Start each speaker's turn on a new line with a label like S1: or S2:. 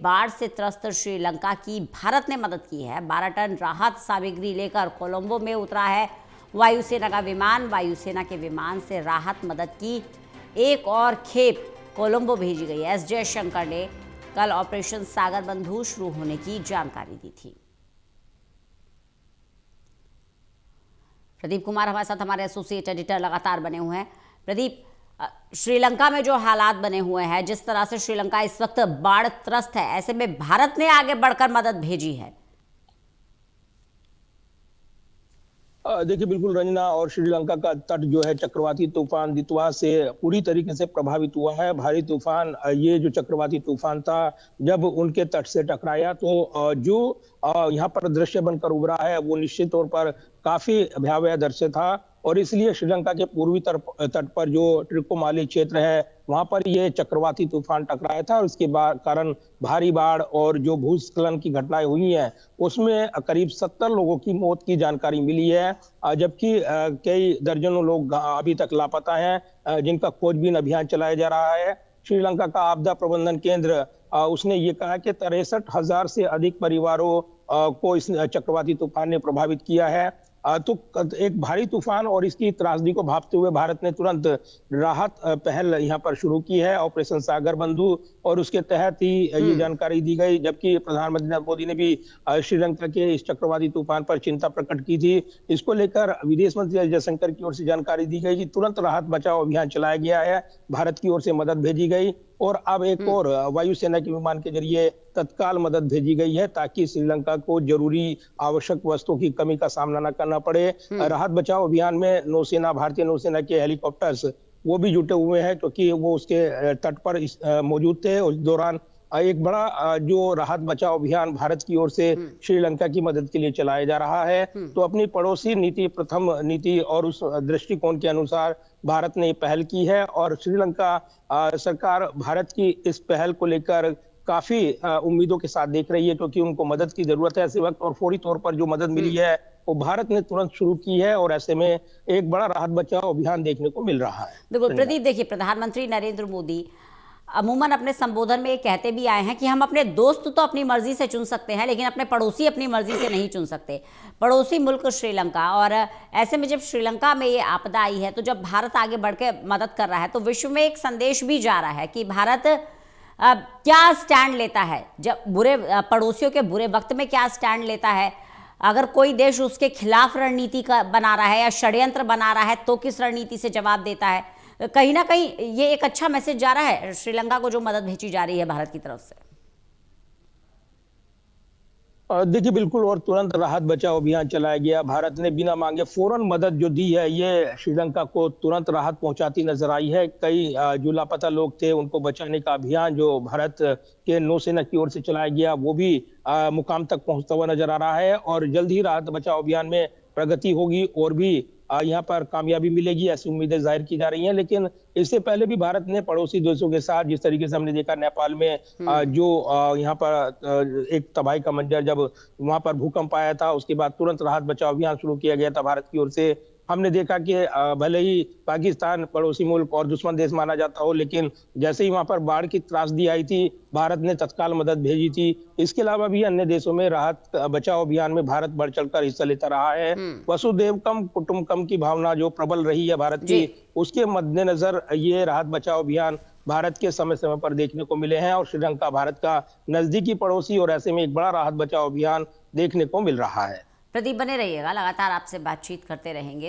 S1: बाढ़ से त्रस्त श्रीलंका की भारत ने मदद की है। 12 टन राहत सामग्री लेकर कोलंबो में उतरा है वायुसेना का विमान। वायुसेना के विमान से राहत मदद की एक और खेप कोलंबो भेजी गई है। एस जयशंकर ने कल ऑपरेशन सागर बंधु शुरू होने की जानकारी दी थी। प्रदीप कुमार हमारे साथ, हमारे एसोसिएट एडिटर लगातार बने हुए हैं। प्रदीप, श्रीलंका में जो हालात बने हुए हैं, जिस तरह से श्रीलंका इस वक्त बाढ़ त्रस्त है, ऐसे में भारत ने आगे बढ़कर मदद भेजी है।
S2: देखिए, बिल्कुल रंजना, और श्रीलंका का तट जो है चक्रवाती तूफान दितवा से पूरी तरीके से प्रभावित हुआ है। भारी तूफान, ये जो चक्रवाती तूफान था, जब उनके तट से टकराया तो जो यहाँ पर दृश्य बनकर उभरा है वो निश्चित तौर पर काफी भयावह दृश्य था। और इसलिए श्रीलंका के पूर्वी तट पर जो ट्रिकोमाली क्षेत्र है वहां पर ये चक्रवाती तूफान टकराया था, और इसके कारण भारी बाढ़ और जो भूस्खलन की घटनाएं हुई हैं उसमें करीब 70 लोगों की मौत की जानकारी मिली है, जबकि कई दर्जनों लोग अभी तक लापता हैं, जिनका खोजबीन अभियान चलाया जा रहा है। श्रीलंका का आपदा प्रबंधन केंद्र उसने ये कहा कि 63,000 से अधिक परिवारों को इस चक्रवाती तूफान ने प्रभावित किया है। तो एक भारी तूफान और इसकी त्रासदी को भांपते हुए भारत ने तुरंत राहत पहल यहाँ पर शुरू की है, ऑपरेशन सागर बंधु, और उसके तहत ही ये जानकारी दी गई। जबकि प्रधानमंत्री नरेंद्र मोदी ने भी श्रीलंका के इस चक्रवाती तूफान पर चिंता प्रकट की थी। इसको लेकर विदेश मंत्री एस जयशंकर की ओर से जानकारी दी गई कि तुरंत राहत बचाव अभियान चलाया गया है, भारत की ओर से मदद भेजी गई, और अब एक और वायुसेना के विमान के जरिए तत्काल मदद भेजी गई है ताकि श्रीलंका को जरूरी आवश्यक वस्तुओं की कमी का सामना न करना पड़े। राहत बचाव अभियान में नौसेना, भारतीय नौसेना के हेलीकॉप्टर्स वो भी जुटे हुए हैं, क्योंकि वो उसके तट पर मौजूद थे। उस दौरान एक बड़ा जो राहत बचाव अभियान भारत की ओर से श्रीलंका की मदद के लिए चलाया जा रहा है। तो अपनी पड़ोसी नीति, प्रथम नीति और उस दृष्टिकोण के अनुसार भारत ने पहल की है, और श्रीलंका सरकार भारत की इस पहल को लेकर काफी उम्मीदों के साथ देख रही है, क्योंकि उनको मदद की जरूरत है ऐसे वक्त, और फौरी तौर पर जो मदद मिली है वो भारत ने तुरंत शुरू की है, और ऐसे में एक बड़ा राहत बचाव अभियान देखने को मिल रहा है।
S1: बिल्कुल प्रदीप, देखिए, प्रधानमंत्री नरेंद्र मोदी अमूमन अपने संबोधन में ये कहते भी आए हैं कि हम अपने दोस्त तो अपनी मर्जी से चुन सकते हैं, लेकिन अपने पड़ोसी अपनी मर्जी से नहीं चुन सकते। पड़ोसी मुल्क श्रीलंका, और ऐसे में जब श्रीलंका में ये आपदा आई है, तो जब भारत आगे बढ़ के मदद कर रहा है, तो विश्व में एक संदेश भी जा रहा है कि भारत क्या स्टैंड लेता है, जब बुरे पड़ोसियों के बुरे वक्त में क्या स्टैंड लेता है। अगर कोई देश उसके खिलाफ रणनीति का बना रहा है या षड्यंत्र बना रहा है, तो किस रणनीति से जवाब देता है। कहीं ना कहीं ये एक अच्छा मैसेज जा रहा है श्रीलंका को, जो मदद भेजी जा रही है भारत की तरफ से।
S2: देखिए, बिल्कुल, और तुरंत राहत बचाव अभियान चलाया गया। भारत ने बिना मांगे फौरन मदद जो दी है, ये श्रीलंका को तुरंत राहत पहुंचाती नजर आई है। कई जो लापता लोग थे उनको बचाने का अभियान जो भारत के नौसेना की ओर से चलाया गया वो भी मुकाम तक पहुंचता हुआ नजर आ रहा है, और जल्द ही राहत बचाव अभियान में प्रगति होगी और भी यहाँ पर कामयाबी मिलेगी, ऐसी उम्मीदें जाहिर की जा रही हैं। लेकिन इससे पहले भी भारत ने पड़ोसी देशों के साथ, जिस तरीके से हमने देखा नेपाल में जो यहाँ पर एक तबाही का मंजर, जब वहां पर भूकंप आया था उसके बाद तुरंत राहत बचाव अभियान शुरू किया गया था भारत की ओर से। हमने देखा कि भले ही पाकिस्तान पड़ोसी मुल्क और दुश्मन देश माना जाता हो, लेकिन जैसे ही वहां पर बाढ़ की त्रासदी आई थी, भारत ने तत्काल मदद भेजी थी। इसके अलावा भी अन्य देशों में राहत बचाव अभियान में भारत बढ़ चढ़कर हिस्सा लेता रहा है। वसुदेवकम कुटुंबकम की भावना जो प्रबल रही है भारत की, उसके मद्देनजर ये राहत बचाव अभियान भारत के समय समय पर देखने को मिले हैं, और श्रीलंका भारत का नजदीकी पड़ोसी, और ऐसे में एक बड़ा राहत बचाव अभियान देखने को मिल रहा है।
S1: प्रदीप, बने रहिएगा, लगातार आपसे बातचीत करते रहेंगे।